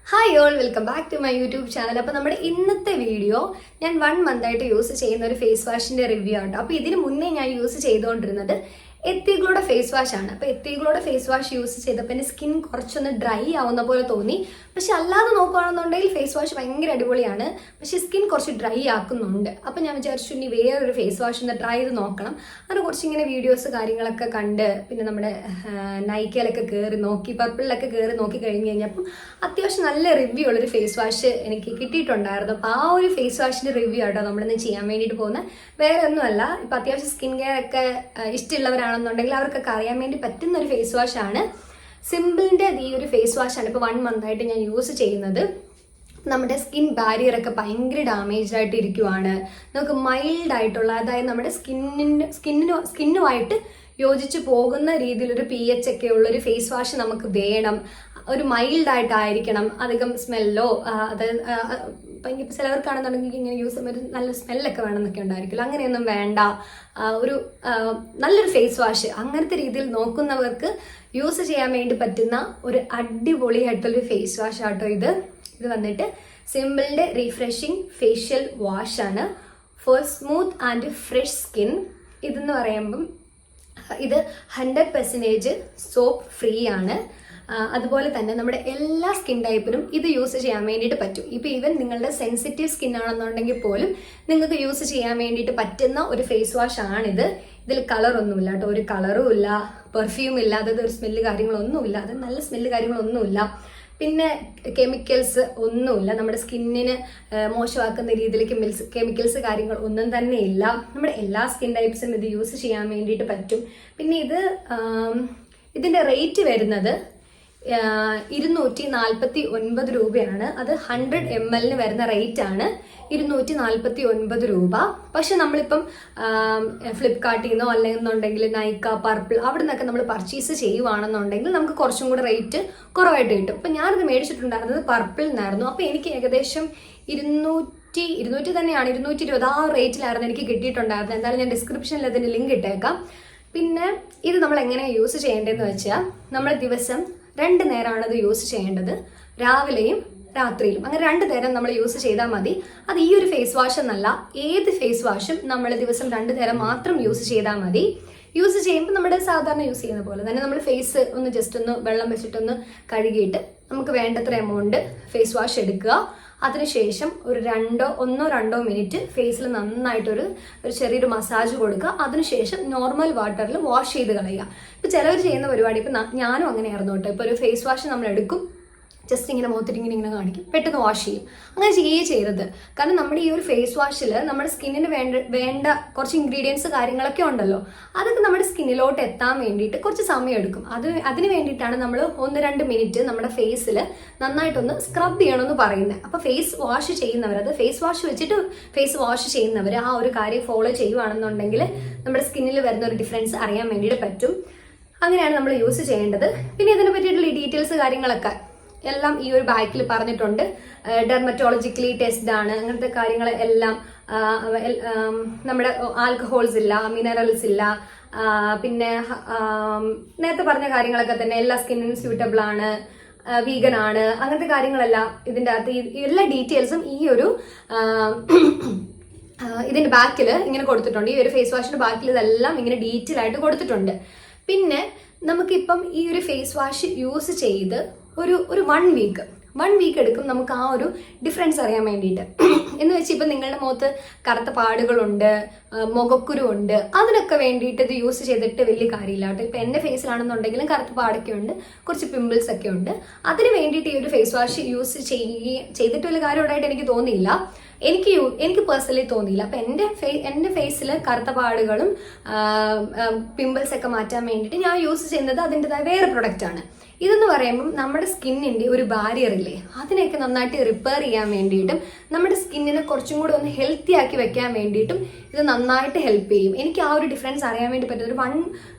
Hi all, welcome back to my YouTube channel. അപ്പോൾ നമ്മുടെ ഇന്നത്തെ വീഡിയോ ഞാൻ 1 മന്തായിട്ട് യൂസ് ചെയ്യുന്ന ഒരു ഫേസ് വാഷിന്റെ റിവ്യൂ ആണ്. അപ്പോൾ ഇതിന് മുന്നേ ഞാൻ യൂസ് ചെയ്തുകൊണ്ടിരുന്നത് എത്തിഗ്ലോയുടെ ഫേസ് വാഷ് ആണ്. അപ്പോൾ എത്തിഗ്ലോയുടെ ഫേസ് വാഷ് യൂസ് ചെയ്തപ്പോൾ എൻ്റെ സ്കിൻ കുറച്ചൊന്ന് ഡ്രൈ ആവുന്ന പോലെ തോന്നി. പക്ഷെ അല്ലാതെ നോക്കുകയാണെന്നുണ്ടെങ്കിൽ ഫേസ് വാഷ് ഭയങ്കര അടിപൊളിയാണ്. പക്ഷെ സ്കിൻ കുറച്ച് ഡ്രൈ ആക്കുന്നുണ്ട്. അപ്പോൾ ഞാൻ വിചാരിച്ചു ഇനി വേറൊരു ഫേസ് വാഷ് ഒന്ന് ട്രൈ ചെയ്ത് നോക്കണം. അങ്ങനെ കുറച്ചിങ്ങനെ വീഡിയോസ് കാര്യങ്ങളൊക്കെ കണ്ട് പിന്നെ നമ്മുടെ നൈക്കയിലൊക്കെ കയറി നോക്കി, പർപ്പിളിലൊക്കെ കയറി നോക്കി കഴിഞ്ഞ് കഴിഞ്ഞപ്പം അത്യാവശ്യം നല്ല റിവ്യൂ ഉള്ളൊരു ഫേസ് വാഷ് എനിക്ക് കിട്ടിയിട്ടുണ്ടായിരുന്നു. അപ്പോൾ ആ ഒരു ഫേസ് വാഷിൻ്റെ റിവ്യൂ ആട്ടോ നമ്മളിന്ന് ചെയ്യാൻ വേണ്ടിയിട്ട് പോകുന്നത്. വേറെ ഒന്നുമല്ല, ഇപ്പം അത്യാവശ്യം സ്കിൻ കെയർ ഒക്കെ ഇഷ്ടമുള്ളവരാണെന്നുണ്ടെങ്കിൽ അവർക്കൊക്കെ അറിയാൻ വേണ്ടി പറ്റുന്ന ഒരു ഫേസ് വാഷ് ആണ്. സിമ്പിളിൻ്റെ ഈ ഒരു ഫേസ് വാഷാണ് ഇപ്പോൾ 1 മന്തായിട്ട് ഞാൻ യൂസ് ചെയ്യുന്നത്. നമ്മുടെ സ്കിൻ ഒക്കെ ഭയങ്കര ഡാമേജ് ആയിട്ട് ഇരിക്കുവാണ്. നമുക്ക് മൈൽഡ് ആയിട്ടുള്ള, അതായത് നമ്മുടെ സ്കിന്നുമായിട്ട് യോജിച്ച് പോകുന്ന രീതിയിലൊരു pH ഒക്കെ ഉള്ള ഒരു ഫേസ് വാഷ് നമുക്ക് വേണം. ഒരു മൈൽഡ് ആയിട്ടായിരിക്കണം, അധികം സ്മെല്ലോ അതായത് ഇപ്പം ചിലവർക്കാണെന്നുണ്ടെങ്കിൽ ഇങ്ങനെ യൂസ് ചെയ്യുമ്പോൾ ഒരു നല്ല സ്മെല്ലൊക്കെ വേണമെന്നൊക്കെ ഉണ്ടായിരിക്കില്ല. അങ്ങനെയൊന്നും വേണ്ട. ഒരു നല്ലൊരു ഫേസ് വാഷ് അങ്ങനത്തെ രീതിയിൽ നോക്കുന്നവർക്ക് യൂസ് ചെയ്യാൻ വേണ്ടി പറ്റുന്ന ഒരു അടിപൊളിയായിട്ടുള്ളൊരു ഫേസ് വാഷ് ആട്ടോ ഇത്. ഇത് വന്നിട്ട് സിമ്പിളിൻ്റെ റീഫ്രഷിങ് ഫേഷ്യൽ വാഷ് ആണ് for smooth and fresh skin. ഇതെന്ന് പറയുമ്പം ഇത് 100% സോപ്പ് ഫ്രീ ആണ്. അതുപോലെ തന്നെ നമ്മുടെ എല്ലാ സ്കിൻ ടൈപ്പിനും ഇത് യൂസ് ചെയ്യാൻ വേണ്ടിയിട്ട് പറ്റും. ഇപ്പോൾ ഈവൻ നിങ്ങളുടെ സെൻസിറ്റീവ് സ്കിൻ ആണെന്നുണ്ടെങ്കിൽ പോലും നിങ്ങൾക്ക് യൂസ് ചെയ്യാൻ വേണ്ടിയിട്ട് പറ്റുന്ന ഒരു ഫേസ് വാഷ് ആണിത്. ഇതിൽ കളറൊന്നുമില്ല കേട്ടോ, ഒരു കളറും ഇല്ല, പെർഫ്യൂം ഇല്ല, അതായത് ഒരു സ്മെല്ല് കാര്യങ്ങളൊന്നുമില്ല, അത് നല്ല സ്മെല്ല് കാര്യങ്ങളൊന്നുമില്ല. പിന്നെ കെമിക്കൽസ് ഒന്നുമില്ല, നമ്മുടെ സ്കിന്നിന് മോശമാക്കുന്ന രീതിയിൽ കെമിക്കൽസ് കാര്യങ്ങൾ ഒന്നും തന്നെ ഇല്ല. നമ്മുടെ എല്ലാ സ്കിൻ ടൈപ്സും ഇത് യൂസ് ചെയ്യാൻ വേണ്ടിയിട്ട് പറ്റും. പിന്നെ ഇതിൻ്റെ റേറ്റ് വരുന്നത് 249 രൂപയാണ്. അത് 100 ml വരുന്ന റേറ്റ് ആണ് 249 രൂപ. പക്ഷെ നമ്മളിപ്പം ഫ്ലിപ്കാർട്ടിൽ നിന്നോ അല്ലെന്നുണ്ടെങ്കിൽ നൈക്ക, പർപ്പിൾ അവിടെ നിന്നൊക്കെ നമ്മൾ പർച്ചേസ് ചെയ്യുവാണെന്നുണ്ടെങ്കിൽ നമുക്ക് കുറച്ചും കൂടെ റേറ്റ് കുറവായിട്ട് കിട്ടും. അപ്പം ഞാനിത് മേടിച്ചിട്ടുണ്ടായിരുന്നത് പർപ്പിളിൽ നിന്നായിരുന്നു. അപ്പോൾ എനിക്ക് ഏകദേശം 200 തന്നെയാണ്, 220 ആ റേറ്റിലായിരുന്നു എനിക്ക് കിട്ടിയിട്ടുണ്ടായിരുന്നത്. എന്തായാലും ഞാൻ ഡിസ്ക്രിപ്ഷനിൽ അതിൻ്റെ ലിങ്ക് ഇട്ടേക്കാം. പിന്നെ ഇത് നമ്മൾ എങ്ങനെയാണ് യൂസ് ചെയ്യേണ്ടതെന്ന് വെച്ചാൽ, നമ്മൾ ദിവസം 2 നേരമാണ് ഇത് യൂസ് ചെയ്യേണ്ടത്, രാവിലെയും രാത്രിയിലും. അങ്ങനെ 2 നേരം നമ്മൾ യൂസ് ചെയ്താൽ മതി. അത് ഈ ഒരു ഫേസ് വാഷ് എന്നല്ല, ഏത് ഫേസ് വാഷും നമ്മൾ ദിവസം 2 നേരം മാത്രം യൂസ് ചെയ്താൽ മതി. യൂസ് ചെയ്യുമ്പോൾ നമ്മുടെ സാധാരണ യൂസ് ചെയ്യുന്ന പോലെ തന്നെ നമ്മൾ ഫേസ് ഒന്ന് ജസ്റ്റ് ഒന്ന് വെള്ളം വെച്ചിട്ടൊന്ന് കഴുകിയിട്ട് നമുക്ക് വേണ്ടത്ര എമൗണ്ട് ഫേസ് വാഷ് എടുക്കുക. അതിനുശേഷം ഒരു 1-2 മിനിറ്റ് ഫേസിൽ നന്നായിട്ടൊരു ചെറിയൊരു മസാജ് കൊടുക്കുക. അതിനുശേഷം നോർമൽ വാട്ടറിൽ വാഷ് ചെയ്ത് കളയുക. ഇപ്പം ചിലവർ ചെയ്യുന്ന പരിപാടി, ഇപ്പം ഞാനും അങ്ങനെയായിരുന്നു കേട്ടോ. ഇപ്പോൾ ഒരു ഫേസ് വാഷ് നമ്മൾ എടുക്കും, ജസ്റ്റ് ഇങ്ങനെ മുഖത്തിട്ട് ഇങ്ങനെ കാണിക്കും, പെട്ടെന്ന് വാഷ് ചെയ്യും. അങ്ങനെ ചെയ്യരുത്. കാരണം നമ്മുടെ ഈ ഒരു ഫേസ് വാഷിൽ നമ്മുടെ സ്കിന്നിന് വേണ്ട കുറച്ച് ഇൻഗ്രീഡിയൻസ് കാര്യങ്ങളൊക്കെ ഉണ്ടല്ലോ, അതൊക്കെ നമ്മുടെ സ്കിന്നിലോട്ട് എത്താൻ വേണ്ടിയിട്ട് കുറച്ച് സമയം എടുക്കും. അതിന് വേണ്ടിയിട്ടാണ് നമ്മൾ 1-2 മിനിറ്റ് നമ്മുടെ ഫേസിൽ നന്നായിട്ടൊന്ന് സ്ക്രബ് ചെയ്യണമെന്ന് പറയുന്നത്. അപ്പോൾ ഫേസ് വാഷ് ചെയ്യുന്നവർ, അത് ഫേസ് വാഷ് വെച്ചിട്ട് ഫേസ് വാഷ് ചെയ്യുന്നവർ ആ ഒരു കാര്യം ഫോളോ ചെയ്യുവാണെന്നുണ്ടെങ്കിൽ നമ്മുടെ സ്കിന്നിൽ വരുന്ന ഒരു ഡിഫറൻസ് അറിയാൻ വേണ്ടിയിട്ട് പറ്റും. അങ്ങനെയാണ് നമ്മൾ യൂസ് ചെയ്യേണ്ടത്. പിന്നെ ഇതിനെ പറ്റിയിട്ടുള്ള ഈ ഡീറ്റെയിൽസ് കാര്യങ്ങളൊക്കെ എല്ലാം ഈ ഒരു ബാക്കിൽ പറഞ്ഞിട്ടുണ്ട്. ഡെർമറ്റോളജിക്കലി ടെസ്ഡ് ആണ്, അങ്ങനത്തെ കാര്യങ്ങൾ എല്ലാം. നമ്മുടെ ആൽക്കഹോൾസ് ഇല്ല, മിനറൽസ് ഇല്ല, പിന്നെ നേരത്തെ പറഞ്ഞ കാര്യങ്ങളൊക്കെ തന്നെ എല്ലാ സ്കിന്നിനും സ്യൂട്ടബിൾ ആണ്, വീഗൻ ആണ്, അങ്ങനത്തെ കാര്യങ്ങളെല്ലാം ഇതിൻ്റെ അകത്ത് എല്ലാ ഡീറ്റെയിൽസും ഈ ഒരു ഇതിൻ്റെ ബാക്കിൽ ഇങ്ങനെ കൊടുത്തിട്ടുണ്ട്. ഈ ഒരു ഫേസ് വാഷിൻ്റെ ബാക്കിൽ ഇതെല്ലാം ഇങ്ങനെ ഡീറ്റെയിൽ ആയിട്ട് കൊടുത്തിട്ടുണ്ട്. പിന്നെ നമുക്കിപ്പം ഈ ഒരു ഫേസ് വാഷ് യൂസ് ചെയ്ത് ഒരു 1 വീക്ക് എടുക്കും നമുക്ക് ആ ഒരു ഡിഫറൻസ് അറിയാൻ വേണ്ടിയിട്ട്. എന്ന് വെച്ച് ഇപ്പം നിങ്ങളുടെ മുഖത്ത് കറുത്ത പാടുകളുണ്ട്, മുഖക്കുരു ഉണ്ട്, അതിനൊക്കെ വേണ്ടിയിട്ട് ഇത് യൂസ് ചെയ്തിട്ട് വലിയ കാര്യമില്ല കേട്ടോ. ഇപ്പം എൻ്റെ ഫേസിലാണെന്നുണ്ടെങ്കിലും കറുത്ത പാടൊക്കെ ഉണ്ട്, കുറച്ച് പിമ്പിൾസ് ഒക്കെ ഉണ്ട്. അതിന് വേണ്ടിയിട്ട് ഈ ഒരു ഫേസ് വാഷ് യൂസ് ചെയ്തിട്ട് വലിയ കാര്യമായിട്ട് എനിക്ക് തോന്നിയില്ല. എനിക്ക് പേഴ്സണലി തോന്നിയില്ല. അപ്പം എൻ്റെ ഫേസിൽ കറുത്ത പാടുകളും പിമ്പിൾസ് ഒക്കെ മാറ്റാൻ വേണ്ടിയിട്ട് ഞാൻ യൂസ് ചെയ്യുന്നത് അതിൻ്റെതായ വേറെ പ്രൊഡക്റ്റാണ്. ഇതെന്ന് പറയുമ്പം നമ്മുടെ സ്കിന്നിൻ്റെ ഒരു ബാരിയർ ഇല്ലേ, അതിനെയൊക്കെ നന്നായിട്ട് റിപ്പയർ ചെയ്യാൻ വേണ്ടിയിട്ടും നമ്മുടെ സ്കിന്നിനെ കുറച്ചും കൂടി ഒന്ന് ഹെൽത്തി ആക്കി വെക്കാൻ വേണ്ടിയിട്ടും ഇത് നന്നായിട്ട് ഹെൽപ്പ് ചെയ്യും. എനിക്ക് ആ ഒരു ഡിഫറൻസ് അറിയാൻ വേണ്ടി പറ്റും. ഒരു 1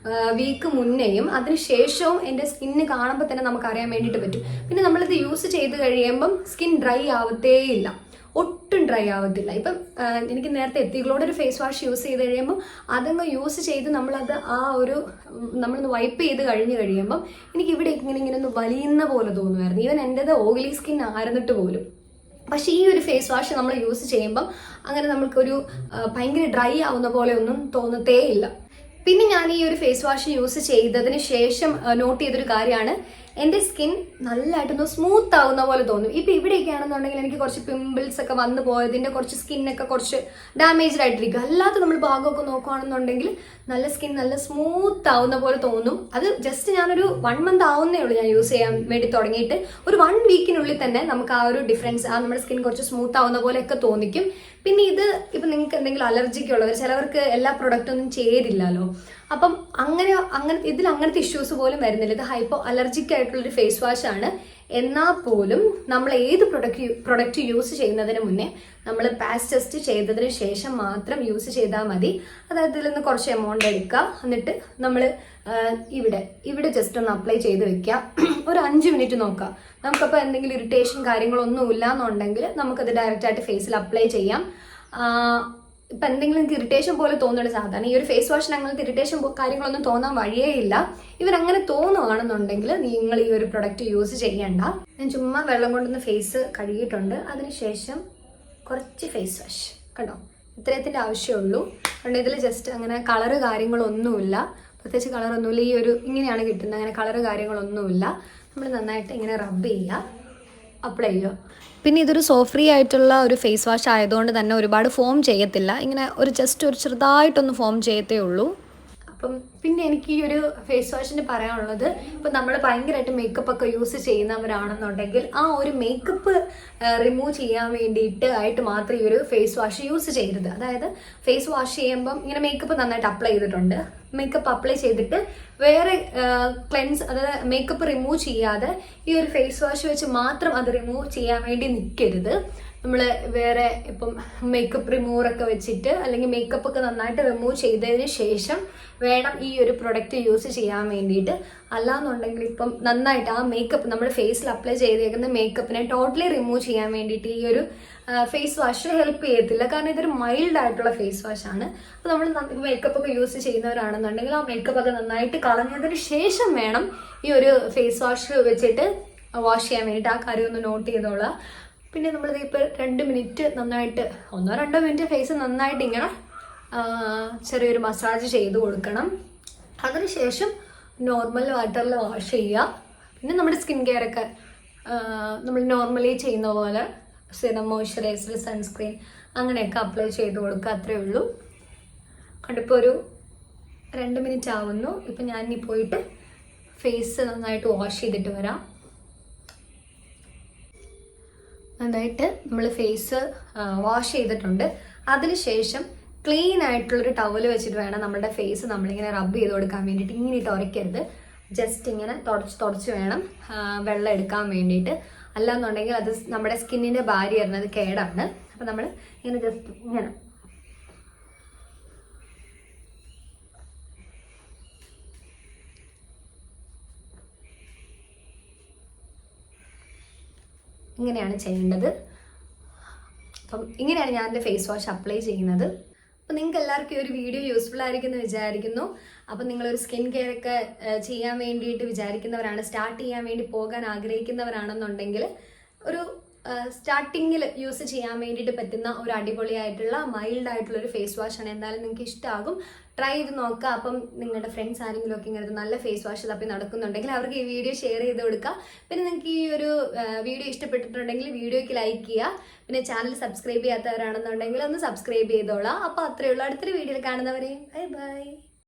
വീക്ക് മുന്നേയും അതിനുശേഷവും എൻ്റെ സ്കിന്ന് കാണുമ്പോൾ തന്നെ നമുക്ക് അറിയാൻ വേണ്ടിയിട്ട് പറ്റും. പിന്നെ നമ്മളിത് യൂസ് ചെയ്ത് കഴിയുമ്പം സ്കിൻ ഡ്രൈ ആവത്തേയില്ല. ഒട്ടും ഡ്രൈ ആവത്തില്ല. ഇപ്പം എനിക്ക് നേരത്തെ എത്തികളോടെ ഒരു ഫേസ് വാഷ് യൂസ് ചെയ്ത് കഴിയുമ്പോൾ അതങ്ങ് യൂസ് ചെയ്ത് നമ്മളത് നമ്മളൊന്ന് വൈപ്പ് ചെയ്ത് കഴിയുമ്പം എനിക്ക് ഇവിടെ ഇങ്ങനെ ഒന്ന് വലിയുന്ന പോലെ തോന്നുമായിരുന്നു. ഈവൻ എൻ്റെത് ഓയിലി സ്കിൻ ആയിരുന്നിട്ട് പോലും. പക്ഷേ ഈ ഒരു ഫേസ് വാഷ് നമ്മൾ യൂസ് ചെയ്യുമ്പം അങ്ങനെ നമുക്കൊരു ഭയങ്കര ഡ്രൈ ആവുന്ന പോലെ ഒന്നും തോന്നത്തേ ഇല്ല. പിന്നെ ഞാൻ ഈ ഒരു ഫേസ് വാഷ് യൂസ് ചെയ്തതിന് ശേഷം നോട്ട് ചെയ്തൊരു കാര്യമാണ്, എൻ്റെ സ്കിൻ നല്ലതായിട്ടൊന്ന് സ്മൂത്ത് ആവുന്ന പോലെ തോന്നും. ഇപ്പം ഇവിടെയൊക്കെ ആണെന്നുണ്ടെങ്കിൽ എനിക്ക് കുറച്ച് പിമ്പിൾസ് ഒക്കെ വന്നു പോയതിൻ്റെ കുറച്ച് സ്കിന്നൊക്കെ കുറച്ച് ഡാമേജ്ഡ് ആയിട്ടിരിക്കും. അല്ലാത്ത നമ്മൾ ഭാഗമൊക്കെ നോക്കുകയാണെന്നുണ്ടെങ്കിൽ നല്ല സ്കിൻ നല്ല സ്മൂത്ത് ആവുന്ന പോലെ തോന്നും. അത് ജസ്റ്റ് ഞാനൊരു 1 മന്ത് ആവുന്നേ ഉള്ളൂ ഞാൻ യൂസ് ചെയ്യാൻ വേണ്ടി തുടങ്ങിയിട്ട്. ഒരു 1 വീക്കിനുള്ളിൽ തന്നെ നമുക്ക് ആ ഒരു ഡിഫറൻസ്, നമ്മുടെ സ്കിൻ കുറച്ച് സ്മൂത്ത് ആവുന്ന പോലെയൊക്കെ തോന്നിക്കും. പിന്നെ ഇത് ഇപ്പം നിങ്ങൾക്ക് എന്തെങ്കിലും അലർജിക്ക് ഉള്ളവർ, ചിലവർക്ക് എല്ലാ പ്രൊഡക്റ്റൊന്നും ചേരില്ലല്ലോ, അപ്പം അങ്ങനെ ഇതിൽ അങ്ങനത്തെ ഇഷ്യൂസ് പോലും വരുന്നില്ല. ഇത് ഹൈപ്പോ അലർജിക് ആയിട്ടുള്ളൊരു ഫേസ് വാഷ് ആണ്. എന്നാൽ പോലും നമ്മൾ ഏത് പ്രൊഡക്റ്റ് യൂസ് ചെയ്യുന്നതിന് മുന്നേ നമ്മൾ പാച്ച് ടെസ്റ്റ് ചെയ്തതിന് ശേഷം മാത്രം യൂസ് ചെയ്താൽ മതി. അതായത് ഇതിൽ നിന്ന് കുറച്ച് എമൗണ്ട് എടുക്കുക, എന്നിട്ട് നമ്മൾ ഇവിടെ ജസ്റ്റ് ഒന്ന് അപ്ലൈ ചെയ്ത് വെക്കുക. ഒരു 5 മിനിറ്റ് നോക്കുക. നമുക്കപ്പോൾ എന്തെങ്കിലും ഇറിറ്റേഷൻ കാര്യങ്ങളൊന്നും ഇല്ല എന്നുണ്ടെങ്കിൽ നമുക്കത് ഡയറക്റ്റായിട്ട് ഫേസിൽ അപ്ലൈ ചെയ്യാം. ഇപ്പം എന്തെങ്കിലും നിങ്ങൾക്ക് ഇറിറ്റേഷൻ പോലെ തോന്നുന്നുണ്ട്, സാധാരണ ഈ ഒരു ഫേസ് വാഷിന് അങ്ങനത്തെ ഇറിറ്റേഷൻ കാര്യങ്ങളൊന്നും തോന്നാൻ വഴിയേ ഇല്ല. ഇവരങ്ങനെ തോന്നുകയാണെന്നുണ്ടെങ്കിൽ നിങ്ങൾ ഈ ഒരു പ്രൊഡക്റ്റ് യൂസ് ചെയ്യണ്ട. ഞാൻ ചുമ്മാ വെള്ളം കൊണ്ടൊന്ന് ഫേസ് കഴുകിയിട്ടുണ്ട്. അതിനുശേഷം കുറച്ച് ഫേസ് വാഷ് കണ്ടോ, ഇത്രയത്തിൻ്റെ ആവശ്യമുള്ളൂ. കാരണം ഇതിൽ ജസ്റ്റ് അങ്ങനെ കളറ് കാര്യങ്ങളൊന്നുമില്ല, പ്രത്യേകിച്ച് കളറൊന്നുമില്ല. ഈ ഒരു ഇങ്ങനെയാണ് കിട്ടുന്നത്, അങ്ങനെ കളറ് കാര്യങ്ങളൊന്നുമില്ല. നമ്മൾ നന്നായിട്ട് ഇങ്ങനെ റബ്ബ് ചെയ്യുക, അപ്ലൈ ചെയ്യുക. പിന്നെ ഇതൊരു സോഫ്റ്റ് ആയിട്ടുള്ള ഒരു ഫേസ് വാഷ് ആയതുകൊണ്ട് തന്നെ ഒരുപാട് ഫോം ചെയ്യത്തില്ല. ഇങ്ങനെ ഒരു ചെറുതായിട്ടൊന്ന് ഫോം ചെയ്യത്തേ ഉള്ളൂ. അപ്പം പിന്നെ എനിക്ക് ഈ ഒരു ഫേസ് വാഷിന് പറയാനുള്ളത്, ഇപ്പം നമ്മൾ ഭയങ്കരമായിട്ട് മേക്കപ്പ് ഒക്കെ യൂസ് ചെയ്യുന്നവരാണെന്നുണ്ടെങ്കിൽ ആ ഒരു മേക്കപ്പ് റിമൂവ് ചെയ്യാൻ വേണ്ടിയിട്ട് ആയിട്ട് മാത്രം ഈ ഒരു ഫേസ് വാഷ് യൂസ് ചെയ്യരുത്. അതായത് ഫേസ് വാഷ് ചെയ്യുമ്പം ഇങ്ങനെ മേക്കപ്പ് നന്നായിട്ട് അപ്ലൈ ചെയ്തിട്ടുണ്ട്, മേക്കപ്പ് അപ്ലൈ ചെയ്തിട്ട് വേറെ ക്ലെൻസ്, അതായത് മേക്കപ്പ് റിമൂവ് ചെയ്യാതെ ഈ ഒരു ഫേസ് വാഷ് വെച്ച് മാത്രം അത് റിമൂവ് ചെയ്യാൻ വേണ്ടി നിൽക്കരുത്. നമ്മൾ വേറെ ഇപ്പം മേക്കപ്പ് റിമൂവറൊക്കെ വെച്ചിട്ട് അല്ലെങ്കിൽ മേക്കപ്പ് ഒക്കെ നന്നായിട്ട് റിമൂവ് ചെയ്തതിന് ശേഷം വേണം ഈ ഒരു പ്രൊഡക്റ്റ് യൂസ് ചെയ്യാൻ വേണ്ടിയിട്ട്. അല്ലാന്നുണ്ടെങ്കിൽ ഇപ്പം നന്നായിട്ട് ആ മേക്കപ്പ് നമ്മുടെ ഫേസിൽ അപ്ലൈ ചെയ്തേക്കുന്ന മേക്കപ്പിനെ ടോട്ടലി റിമൂവ് ചെയ്യാൻ വേണ്ടിയിട്ട് ഈ ഒരു ഫേസ് വാഷ് ഹെൽപ്പ് ചെയ്യത്തില്ല. കാരണം ഇതൊരു മൈൽഡ് ആയിട്ടുള്ള ഫേസ് വാഷാണ്. അപ്പോൾ നമ്മൾ മേക്കപ്പ് ഒക്കെ യൂസ് ചെയ്യുന്നവരാണെന്നുണ്ടെങ്കിൽ ആ മേക്കപ്പ് ഒക്കെ നന്നായിട്ട് കളഞ്ഞതിന് ശേഷം വേണം ഈ ഒരു ഫേസ് വാഷ് വെച്ചിട്ട് വാഷ് ചെയ്യാൻ വേണ്ടിയിട്ട്. ആ കാര്യം ഒന്ന് നോട്ട് ചെയ്തോളാം. പിന്നെ നമ്മളിത് ഇപ്പോൾ 2 മിനിറ്റ് നന്നായിട്ട് 1-2 മിനിറ്റ് ഫേസ് നന്നായിട്ട് ഇങ്ങനെ ചെറിയൊരു മസാജ് ചെയ്ത് കൊടുക്കണം. അതിനുശേഷം നോർമൽ വാട്ടറിൽ വാഷ് ചെയ്യുക. പിന്നെ നമ്മുടെ സ്കിൻ കെയർ ഒക്കെ നമ്മൾ നോർമലി ചെയ്യുന്ന പോലെ സിറം, മോയ്സ്ചറൈസർ, സൺസ്ക്രീൻ അങ്ങനെയൊക്കെ അപ്ലൈ ചെയ്ത് കൊടുക്കുക. അത്രയേ ഉള്ളൂ. കണ്ടിപ്പോൾ ഒരു 2 മിനിറ്റ് ആവുന്നു. ഇപ്പം ഞാനിനി പോയിട്ട് ഫേസ് നന്നായിട്ട് വാഷ് ചെയ്തിട്ട് വരാം. നന്നായിട്ട് നമ്മൾ ഫേസ് വാഷ് ചെയ്തിട്ടുണ്ട്. അതിനുശേഷം ക്ലീൻ ആയിട്ടുള്ളൊരു ടവല് വെച്ചിട്ട് വേണം നമ്മുടെ ഫേസ് നമ്മളിങ്ങനെ റബ്ബ് ചെയ്ത് കൊടുക്കാൻ വേണ്ടിയിട്ട്. ഇങ്ങനെ ഇട്ട് ഉരയ്ക്കരുത്, ജസ്റ്റ് ഇങ്ങനെ തുടച്ച് വേണം വെള്ളം എടുക്കാൻ വേണ്ടിയിട്ട്. അല്ലാന്നുണ്ടെങ്കിൽ അത് നമ്മുടെ സ്കിന്നിൻ്റെ ബാരിയറിന് അത് കേടാണ്. അപ്പം നമ്മൾ ഇങ്ങനെ ജസ്റ്റ് ഇങ്ങനെയാണ് ചെയ്യേണ്ടത്. അപ്പം ഇങ്ങനെയാണ് ഞാൻ എൻ്റെ ഫേസ് വാഷ് അപ്ലൈ ചെയ്യുന്നത്. അപ്പം നിങ്ങൾക്ക് എല്ലാവർക്കും ഈ ഒരു വീഡിയോ യൂസ്ഫുൾ ആയിരിക്കും എന്ന് വിചാരിക്കുന്നു. അപ്പം നിങ്ങളൊരു സ്കിൻ കെയർ ഒക്കെ ചെയ്യാൻ വേണ്ടിയിട്ട് വിചാരിക്കുന്നവരാണ്, സ്റ്റാർട്ട് ചെയ്യാൻ വേണ്ടി പോകാൻ ആഗ്രഹിക്കുന്നവരാണെന്നുണ്ടെങ്കിൽ ഒരു സ്റ്റാർട്ടിങ്ങിൽ യൂസ് ചെയ്യാൻ വേണ്ടിയിട്ട് പറ്റുന്ന ഒരു അടിപൊളിയായിട്ടുള്ള മൈൽഡ് ആയിട്ടുള്ളൊരു ഫേസ് വാഷാണ്. എന്തായാലും നിങ്ങൾക്ക് ഇഷ്ടമാകും, ട്രൈ ചെയ്ത് നോക്കുക. അപ്പം നിങ്ങളുടെ ഫ്രണ്ട്സ് ആരെങ്കിലും ഒക്കെ ഇങ്ങനെ നല്ല ഫേസ് വാഷ് തപ്പി നടക്കുന്നുണ്ടെങ്കിൽ അവർക്ക് ഈ വീഡിയോ ഷെയർ ചെയ്ത് കൊടുക്കുക. പിന്നെ നിങ്ങൾക്ക് ഈ ഒരു വീഡിയോ ഇഷ്ടപ്പെട്ടിട്ടുണ്ടെങ്കിൽ വീഡിയോയ്ക്ക് ലൈക്ക് ചെയ്യുക. പിന്നെ ചാനൽ സബ്സ്ക്രൈബ് ചെയ്യാത്തവരാണെന്നുണ്ടെങ്കിൽ ഒന്ന് സബ്സ്ക്രൈബ് ചെയ്തോളാം. അപ്പോൾ അത്രയേ ഉള്ളൂ. അടുത്തൊരു വീഡിയോയിൽ കാണുന്നവരെയും ബൈ ബൈ.